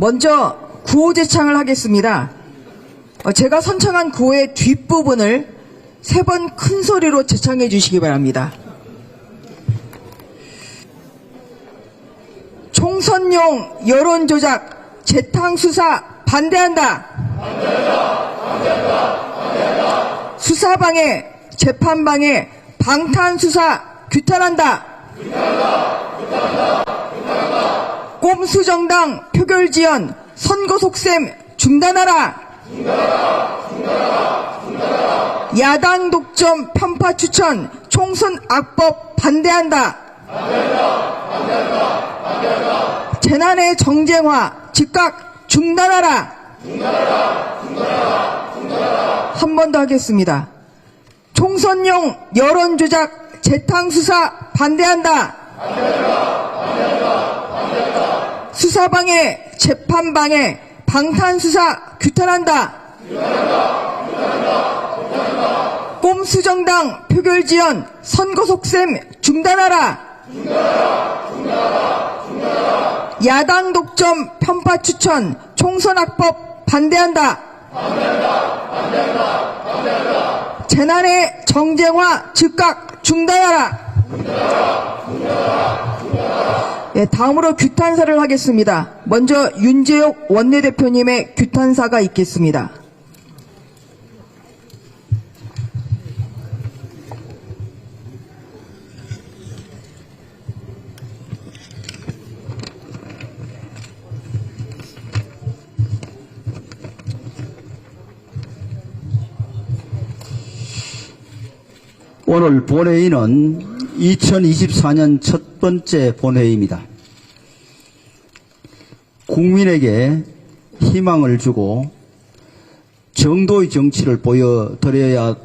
먼저 구호 제창을 하겠습니다. 제가 선창한 구호의 뒷부분을 3번 큰 소리로 제창해 주시기 바랍니다. 총선용 여론조작 재탕수사 반대한다. 수사방해 재판방해 방탄수사 규탄한다. 꼼수정당 표결지연 선거 속셈 중단하라. 야당 독점 편파 추천 총선 악법 반대한다. 재난의 정쟁화 즉각 중단하라. 한 번 더 하겠습니다. 총선용 여론조작 재탕수사 반대한다. 수사방해 재판방해 방탄수사 규탄한다. 꼼수정당 표결지연 선거 속셈 중단하라. 야당 독점 편파 추천 총선 악법 반대한다. 재난의 정쟁화 즉각 중단하라. 네, 다음으로 규탄사를 하겠습니다. 먼저 윤재옥 원내대표님의 규탄사가 있겠습니다. 오늘 본회의는 2024년 첫 번째 본회의입니다. 국민에게 희망을 주고 정도의 정치를 보여드려야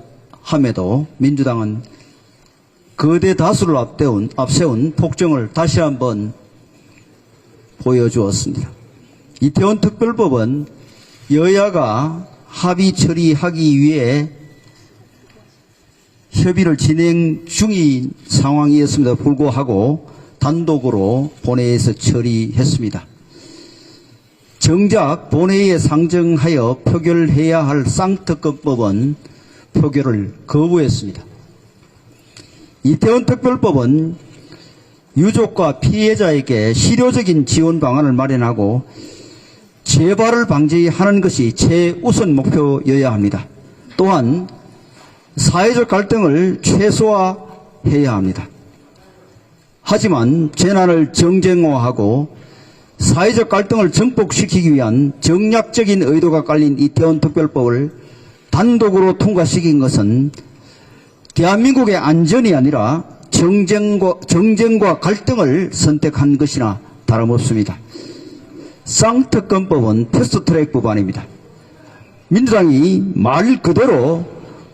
함에도 민주당은 거대 다수를 앞세운 폭정을 다시 한번 보여주었습니다. 이태원 특별법은 여야가 합의 처리하기 위해 협의를 진행 중인 상황이었음에도 불구하고 단독으로 본회의에서 처리했습니다. 정작 본회의에 상정하여 표결해야 할 쌍특검법은 표결을 거부했습니다. 이태원 특별법은 유족과 피해자에게 실효적인 지원 방안을 마련하고 재발을 방지하는 것이 최우선 목표여야 합니다. 또한 사회적 갈등을 최소화해야 합니다. 하지만 재난을 정쟁화하고 사회적 갈등을 증폭시키기 위한 정략적인 의도가 깔린 이태원 특별법을 단독으로 통과시킨 것은 대한민국의 안전이 아니라 정쟁과 갈등을 선택한 것이나 다름없습니다. 쌍특검법은 패스트트랙 법안입니다. 민주당이 말 그대로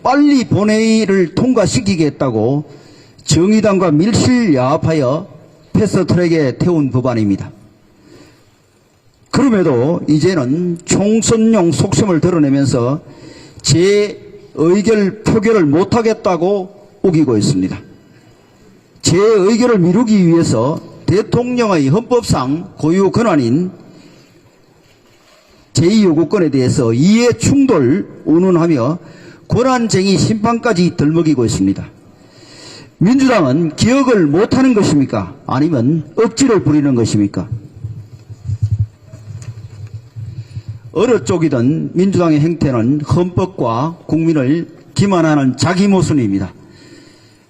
빨리 본회의를 통과시키겠다고 정의당과 밀실야합하여 패스트트랙에 태운 법안입니다. 그럼에도 이제는 총선용 속셈을 드러내면서 재의결 표결을 못하겠다고 우기고 있습니다. 재의결을 미루기 위해서 대통령의 헌법상 고유 권한인 제2요구권에 대해서 이해 충돌 운운하며 권한쟁의 심판까지 들먹이고 있습니다. 민주당은 기억을 못하는 것입니까? 아니면 억지를 부리는 것입니까? 어느 쪽이든 민주당의 행태는 헌법과 국민을 기만하는 자기 모순입니다.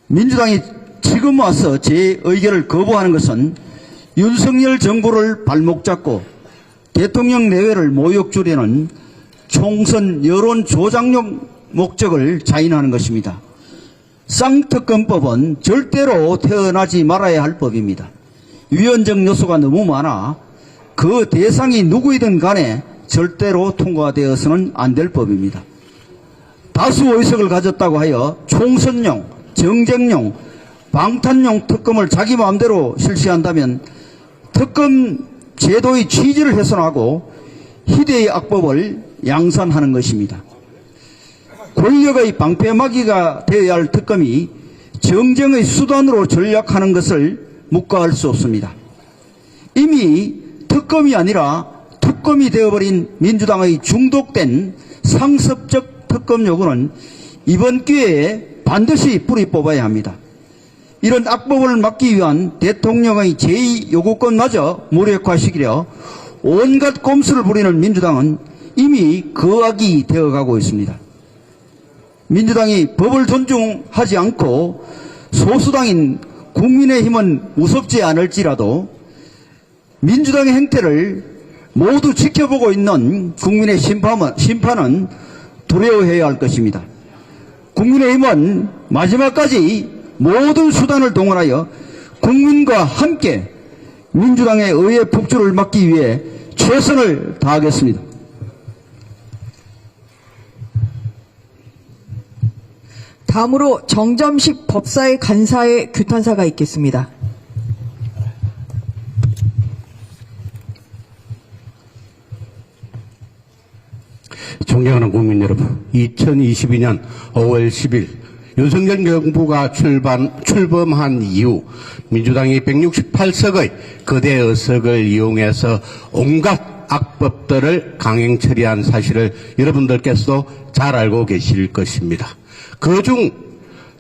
민주당이 지금 와서 재의결을 거부하는 것은 윤석열 정부를 발목 잡고 대통령 내외를 모욕 주려는 총선 여론 조작용 목적을 자인하는 것입니다. 쌍특검법은 절대로 태어나지 말아야 할 법입니다. 위헌적 요소가 너무 많아 그 대상이 누구이든 간에 절대로 통과되어서는 안 될 법입니다. 다수 의석을 가졌다고 하여 총선용, 정쟁용, 방탄용 특검을 자기 마음대로 실시한다면 특검 제도의 취지를 훼손하고 희대의 악법을 양산하는 것입니다. 권력의 방패막이가 되어야 할 특검이 정쟁의 수단으로 전략하는 것을 묵과할 수 없습니다. 이미 특검이 아니라 특검이 되어버린 민주당의 중독된 상습적 특검 요구는 이번 기회에 반드시 뿌리 뽑아야 합니다. 이런 악법을 막기 위한 대통령의 제2요구권마저 무력화시키려 온갖 꼼수를 부리는 민주당은 이미 그 악이 되어가고 있습니다. 민주당이 법을 존중하지 않고 소수당인 국민의힘은 무섭지 않을지라도 민주당의 행태를 모두 지켜보고 있는 국민의 심판은 두려워해야 할 것입니다. 국민의힘은 마지막까지 모든 수단을 동원하여 국민과 함께 민주당의 의회 폭주를 막기 위해 최선을 다하겠습니다. 다음으로 정점식 법사의 간사의 규탄사가 있겠습니다. 존경하는 국민 여러분, 2022년 5월 10일 윤석열 정부가 출범한 이후 민주당이 168석의 거대 의석을 이용해서 온갖 악법들을 강행 처리한 사실을 여러분들께서도 잘 알고 계실 것입니다. 그중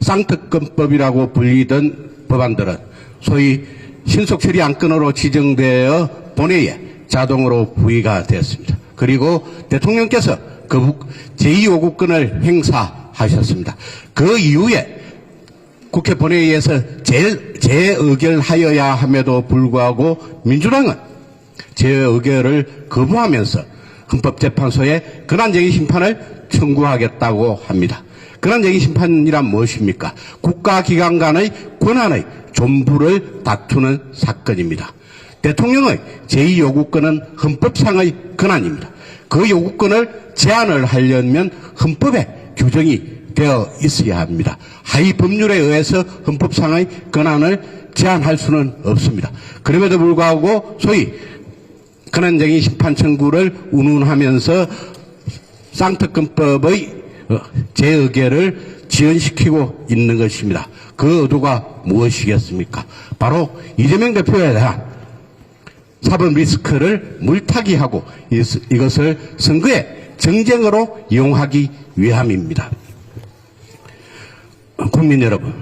쌍특검법이라고 불리던 법안들은 소위 신속처리 안건으로 지정되어 본회의에 자동으로 부의가 되었습니다. 그리고 대통령께서 그 제2요구권을 행사하셨습니다. 그 이후에 국회 본회의에서 재의결하여야 함에도 불구하고 민주당은 재의결을 거부하면서 헌법재판소에 근한쟁의 심판을 청구하겠다고 합니다. 근한쟁의 심판이란 무엇입니까? 국가기관 간의 권한의 존부를 다투는 사건입니다. 대통령의 제2요구권은 헌법상의 권한입니다. 그 요구권을 제한을 하려면 헌법에 규정이 되어 있어야 합니다. 하위 법률에 의해서 헌법상의 권한을 제한할 수는 없습니다. 그럼에도 불구하고 소위 근한쟁의 심판 청구를 운운하면서 쌍특검법의 재의결을 지연시키고 있는 것입니다. 그 의도가 무엇이겠습니까? 바로 이재명 대표에 대한 사법 리스크를 물타기하고 이것을 선거의 정쟁으로 이용하기 위함입니다. 국민 여러분,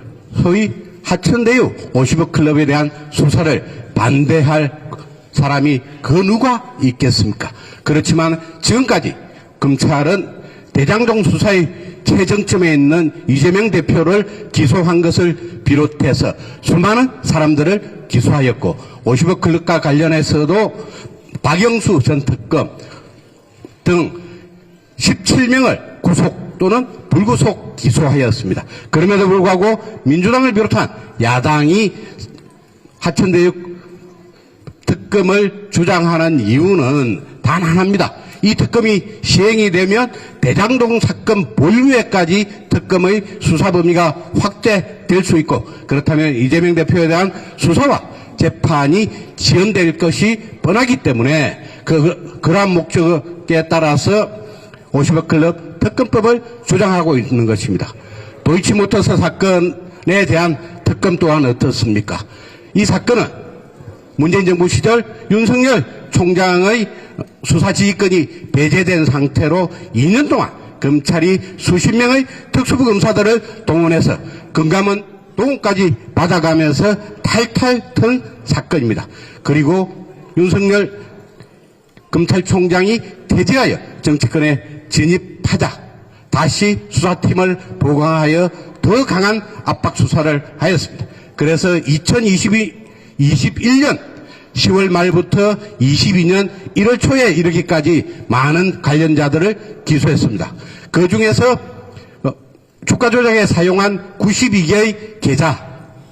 소위 하천대유 50억 클럽에 대한 수사를 반대할 사람이 그 누가 있겠습니까? 그렇지만 지금까지 검찰은 대장동 수사의 최정점에 있는 이재명 대표를 기소한 것을 비롯해서 수많은 사람들을 기소하였고 50억 클럽과 관련해서도 박영수 전 특검 등 17명을 구속 또는 불구속 기소하였습니다. 그럼에도 불구하고 민주당을 비롯한 야당이 하천대유 특검을 주장하는 이유는 단 하나입니다. 이 특검이 시행이 되면 대장동 사건 본류에까지 특검의 수사 범위가 확대될 수 있고 그렇다면 이재명 대표에 대한 수사와 재판이 지연될 것이 뻔하기 때문에 그러한 목적에 따라서 50억 클럽 특검법을 주장하고 있는 것입니다. 도이치모터스 사건에 대한 특검 또한 어떻습니까? 이 사건은 문재인 정부 시절 윤석열 총장의 수사지휘권이 배제된 상태로 2년 동안 검찰이 수십 명의 특수부 검사들을 동원해서 금감원 돈까지 받아가면서 탈탈 턴 사건입니다. 그리고 윤석열 검찰총장이 퇴직하여 정치권에 진입하자 다시 수사팀을 보강하여 더 강한 압박 수사를 하였습니다. 그래서 2021년 10월 말부터 22년 1월 초에 이르기까지 많은 관련자들을 기소했습니다. 그 중에서 주가 조작에 사용한 92개의 계좌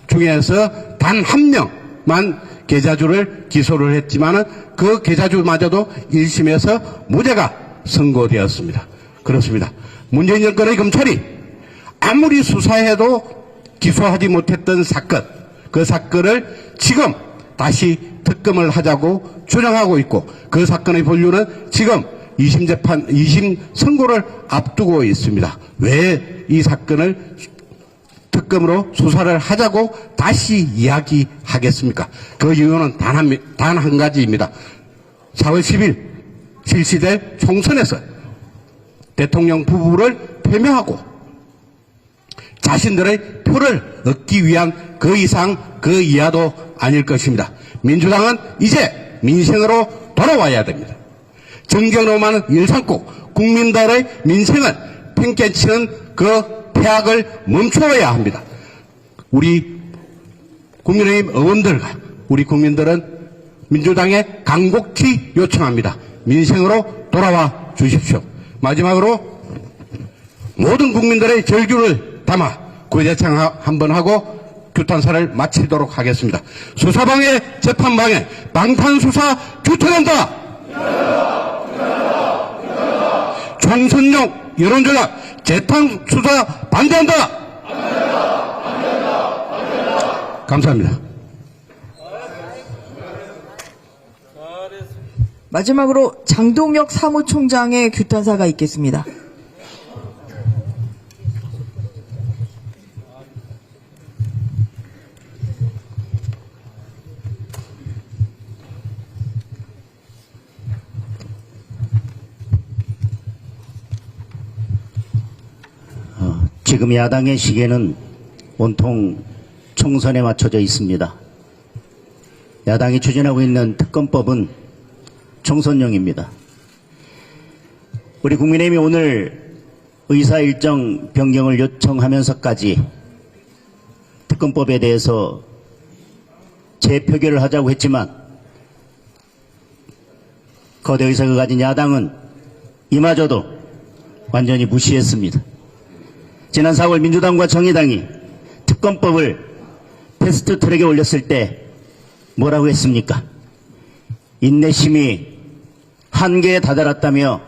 중에서 단 한 명만 계좌주를 기소를 했지만은 그 계좌주마저도 1심에서 무죄가 선고되었습니다. 그렇습니다. 문재인 정권의 검찰이 아무리 수사해도 기소하지 못했던 사건, 그 사건을 지금 다시 특검을 하자고 주장하고 있고 그 사건의 본류는 지금 2심 선고를 앞두고 있습니다. 왜 이 사건을 특검으로 수사를 하자고 다시 이야기하겠습니까? 그 이유는 단 한 가지입니다. 4월 10일 실시될 총선에서 대통령 부부를 패배하고 자신들의 표를 얻기 위한 그 이상 그 이하도 아닐 것입니다. 민주당은 이제 민생으로 돌아와야 됩니다. 정경로만 일 삼고 국민들의 민생을 팽개치는 그 폐악을 멈추어야 합니다. 우리 국민의힘 의원들과 우리 국민들은 민주당에 간곡히 요청합니다. 민생으로 돌아와 주십시오. 마지막으로 모든 국민들의 절규를 담아 구제청 한번 하고 규탄사를 마치도록 하겠습니다. 수사방해 재판방해 방탄수사 규탄한다. 총선용 여론조작 재판수사 반대한다. 감사합니다. 마지막으로 장동혁 사무총장의 규탄사가 있겠습니다. 지금 야당의 시계는 온통 총선에 맞춰져 있습니다. 야당이 추진하고 있는 특검법은 총선용입니다. 우리 국민의힘이 오늘 의사 일정 변경을 요청하면서까지 특검법에 대해서 재표결을 하자고 했지만 거대 의석을 가진 야당은 이마저도 완전히 무시했습니다. 지난 4월 민주당과 정의당이 특검법을 패스트 트랙에 올렸을 때 뭐라고 했습니까? 인내심이 한계에 다다랐다며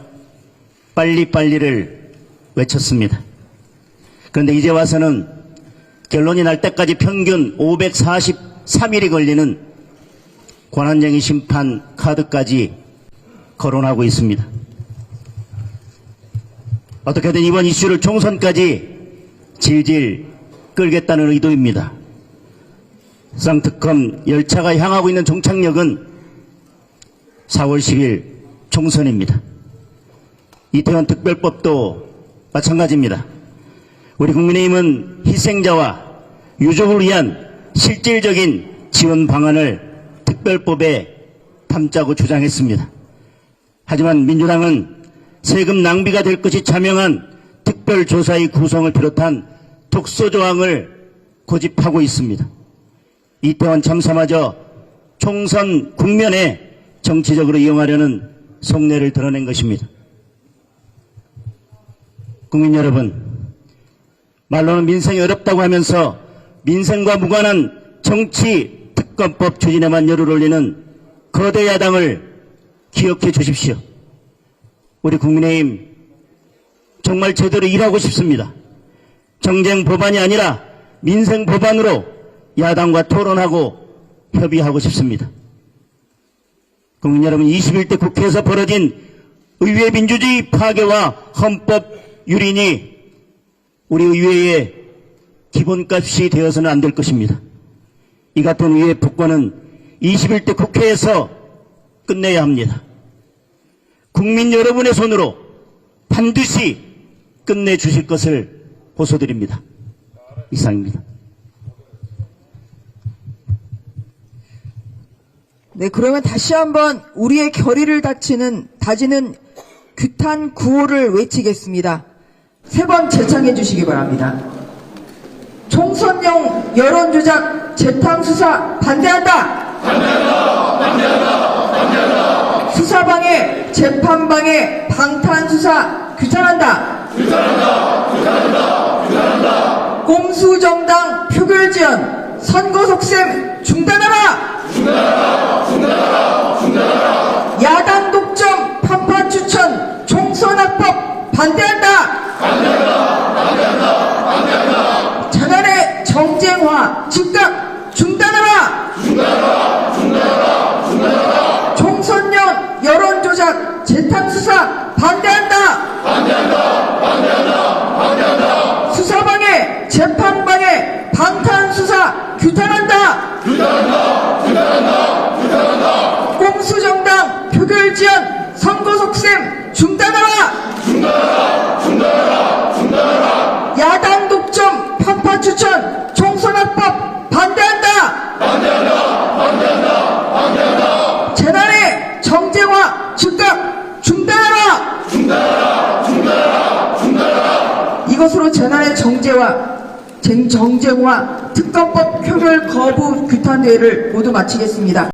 빨리빨리를 외쳤습니다. 그런데 이제 와서는 결론이 날 때까지 평균 543일이 걸리는 권한쟁의 심판 카드까지 거론하고 있습니다. 어떻게든 이번 이슈를 총선까지 질질 끌겠다는 의도입니다. 쌍특검 열차가 향하고 있는 종착역은 4월 10일 총선입니다. 이태원 특별법도 마찬가지입니다. 우리 국민의힘은 희생자와 유족을 위한 실질적인 지원 방안을 특별법에 담자고 주장했습니다. 하지만 민주당은 세금 낭비가 될 것이 자명한 특별조사의 구성을 비롯한 독소조항을 고집하고 있습니다. 이태원 참사마저 총선 국면에 정치적으로 이용하려는 속내를 드러낸 것입니다. 국민 여러분, 말로는 민생이 어렵다고 하면서 민생과 무관한 정치 특검법 추진에만 열을 올리는 거대 야당을 기억해 주십시오. 우리 국민의힘 정말 제대로 일하고 싶습니다. 정쟁 법안이 아니라 민생 법안으로 야당과 토론하고 협의하고 싶습니다. 국민 여러분, 21대 국회에서 벌어진 의회 민주주의 파괴와 헌법 유린이 우리 의회의 기본값이 되어서는 안 될 것입니다. 이 같은 의회 폭거는 21대 국회에서 끝내야 합니다. 국민 여러분의 손으로 반드시 끝내주실 것을 호소드립니다. 이상입니다. 네, 그러면 다시 한번 우리의 결의를 다지는 규탄 구호를 외치겠습니다. 3번 재창해 주시기 바랍니다. 총선용 여론조작 재탕수사 반대한다! 반대한다! 반대한다! 반대한다! 수사방해, 재판방해, 방탄수사 규탄한다! 규탄한다! 규탄한다! 규탄한다! 공수정당 표결지연, 선거 속셈 중단하라! 중단하라! 중단하라! 중단하라! 야당 독점, 판파 추천, 총선 합법 반대한다! 반대한다! 반대한다! 반대한다! 장안의 정쟁화 즉각 중단하라! 중단하라! 중단하라! 중단하라! 총선용 여론조작 재탕수사 반대한다! 반대한다! 반대한다! 반대한다! 수사방해, 재판방해, 방탄수사 규탄한다! 규탄한다! 규탄한다! 규탄한다! 공수정당 표결지연, 선거속 중단하라! 중단하라! 야당 독점, 편파 추천, 총선학법 반대한다! 반대한다! 재난의 정쟁화 즉각 중단하라! 이것으로 재난의 정쟁화 특검법 표결 거부 규탄 대회를 모두 마치겠습니다.